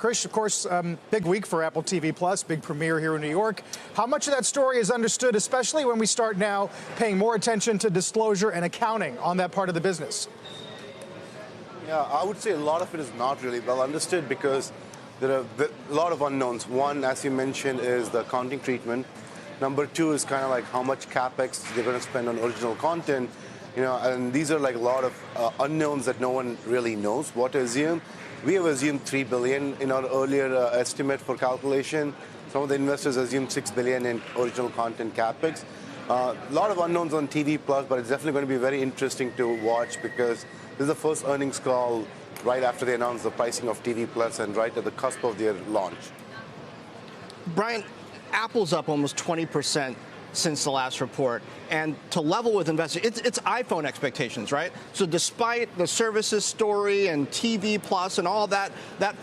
Krish, of course, big week for Apple TV Plus, big premiere here in New York. How much of that story is understood, especially when we start now paying more attention to disclosure and accounting on that part of the business? Yeah, I would say a lot of it is not really well understood because there are a lot of unknowns. One, as you mentioned, is the accounting treatment. Number two is kind of like how much capex they're going to spend on original content. And these are like a lot of unknowns that no one really knows what to assume. We have assumed $3 billion in our earlier estimate for calculation. Some of the investors assumed $6 billion in original content capex. A lot of unknowns on TV Plus, but it's definitely going to be very interesting to watch because this is the first earnings call right after they announced the pricing of TV Plus and right at the cusp of their launch. Brian, Apple's up almost 20% since the last report, and to level with investors, it's iPhone expectations, right? So despite the services story and TV Plus and all that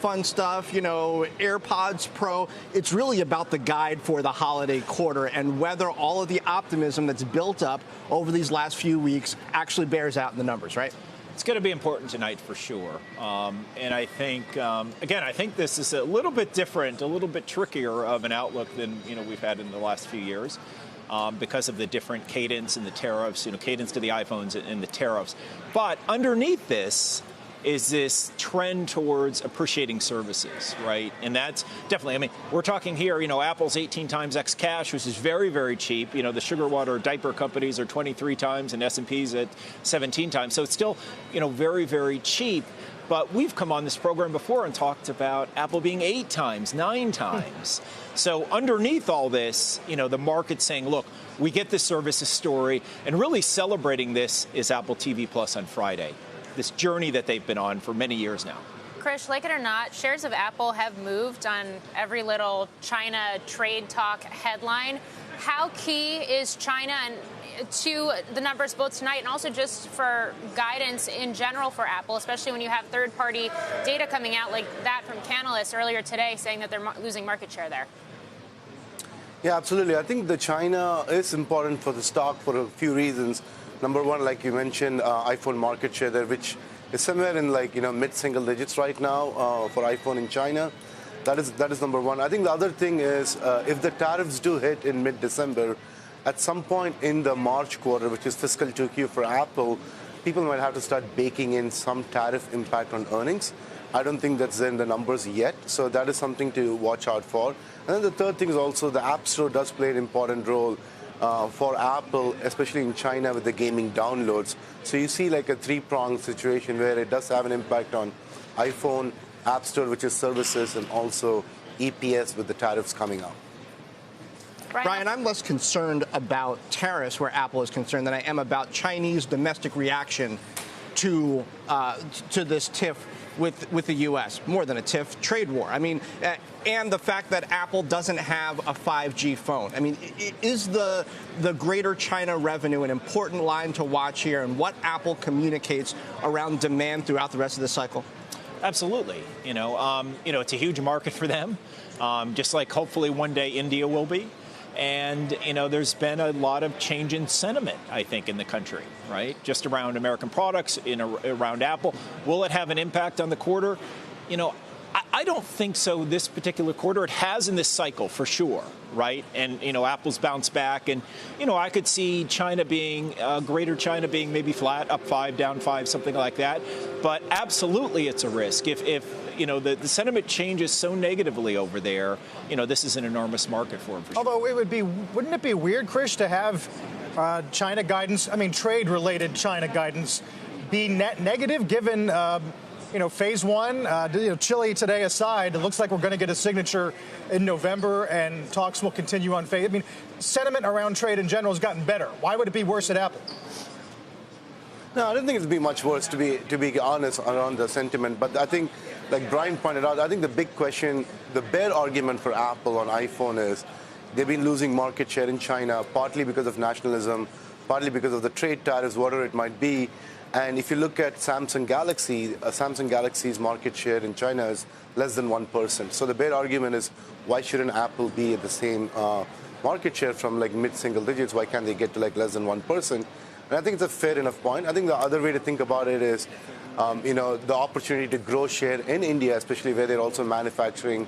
fun stuff, AirPods Pro, it's really about the guide for the holiday quarter and whether all of the optimism that's built up over these last few weeks actually bears out in the numbers, right? It's going to be important tonight for sure. And I think, again, I think this is a little bit different, a little bit trickier of an outlook than, we've had in the last few years. Because of the different cadence and the tariffs, cadence to the iPhones and the tariffs. But underneath this is this trend towards appreciating services, right? And that's definitely, we're talking here, Apple's 18 times X cash, which is very, very cheap. The sugar water diaper companies are 23 times and S&P's at 17 times. So it's still, very, very cheap. But we've come on this program before and talked about Apple being 8 times, 9 times. So underneath all this, the market's saying, look, we get the services story, and really celebrating this is Apple TV Plus on Friday, this journey that they've been on for many years now. Krish, like it or not, shares of Apple have moved on every little China trade talk headline. How key is China to the numbers both tonight and also just for guidance in general for Apple, especially when you have third-party data coming out like that from Canalys earlier today saying that they're losing market share there? Yeah, absolutely. I think the China is important for the stock for a few reasons. Number one, like you mentioned, iPhone market share there, which is somewhere in mid-single digits right now for iPhone in China. That is number one. I think the other thing is if the tariffs do hit in mid-December, at some point in the March quarter, which is fiscal 2Q for Apple, people might have to start baking in some tariff impact on earnings. I don't think that's in the numbers yet, so that is something to watch out for. And then the third thing is also the App Store does play an important role for Apple, especially in China with the gaming downloads. So you see like a three-pronged situation where it does have an impact on iPhone, App Store, which is services, and also EPS with the tariffs coming out. Brian, I'm less concerned about tariffs where Apple is concerned than I am about Chinese domestic reaction to this tiff with the U.S., more than a tiff, trade war. And the fact that Apple doesn't have a 5G phone. Is the greater China revenue an important line to watch here and what Apple communicates around demand throughout the rest of the cycle? Absolutely. It's a huge market for them, just like hopefully one day India will be. And, there's been a lot of change in sentiment, I think, in the country, right? Just around American products, around Apple. Will it have an impact on the quarter? I don't think so this particular quarter. It has in this cycle, for sure, right? And, Apple's bounced back. And, I could see China being, greater China being maybe flat, up 5, down 5, something like that. But absolutely it's a risk. If the sentiment changes so negatively over there, this is an enormous market for them. For Although wouldn't it be weird, Krish, to have China guidance, trade-related China guidance be net negative given, phase one, Chile today aside, it looks like we're going to get a signature in November and talks will continue on phase. Sentiment around trade in general has gotten better. Why would it be worse at Apple? No, I don't think it'd be much worse, to be honest, around the sentiment. But I think, like Brian pointed out, I think the big question, the bear argument for Apple on iPhone is they've been losing market share in China, partly because of nationalism, partly because of the trade tariffs, whatever it might be. And if you look at Samsung Galaxy's market share in China is less than 1%. So the bear argument is, why shouldn't Apple be at the same market share from mid-single digits? Why can't they get to less than 1%? And I think it's a fair enough point. I think the other way to think about it is the opportunity to grow share in India, especially where they're also manufacturing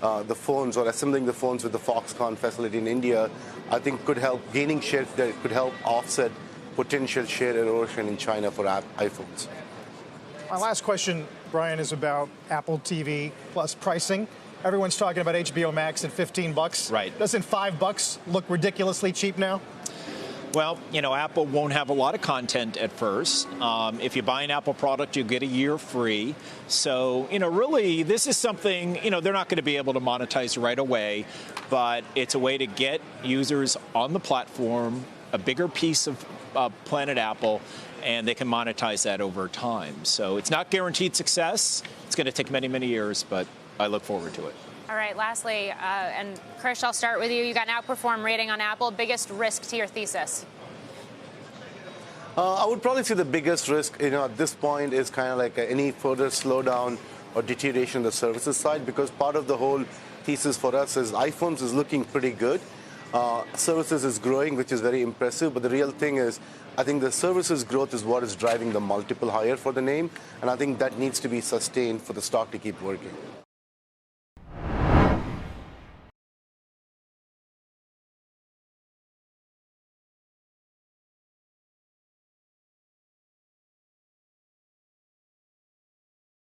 the phones or assembling the phones with the Foxconn facility in India, I think could help gaining share that could help offset potential share erosion in China for iPhones. My last question, Brian, is about Apple TV Plus pricing. Everyone's talking about HBO Max at $15. Right. Doesn't $5 look ridiculously cheap now? Well, Apple won't have a lot of content at first. If you buy an Apple product, you get a year free. So, really, this is something, they're not going to be able to monetize right away, but it's a way to get users on the platform, a bigger piece of Planet Apple, and they can monetize that over time. So it's not guaranteed success. It's going to take many, many years, but I look forward to it. All right, lastly, and Krish, I'll start with you. You got an outperform rating on Apple. Biggest risk to your thesis? I would probably say the biggest risk, at this point is kind of like any further slowdown or deterioration on the services side, because part of the whole thesis for us is iPhones is looking pretty good. Services is growing, which is very impressive, but the real thing is I think the services growth is what is driving the multiple higher for the name, and I think that needs to be sustained for the stock to keep working.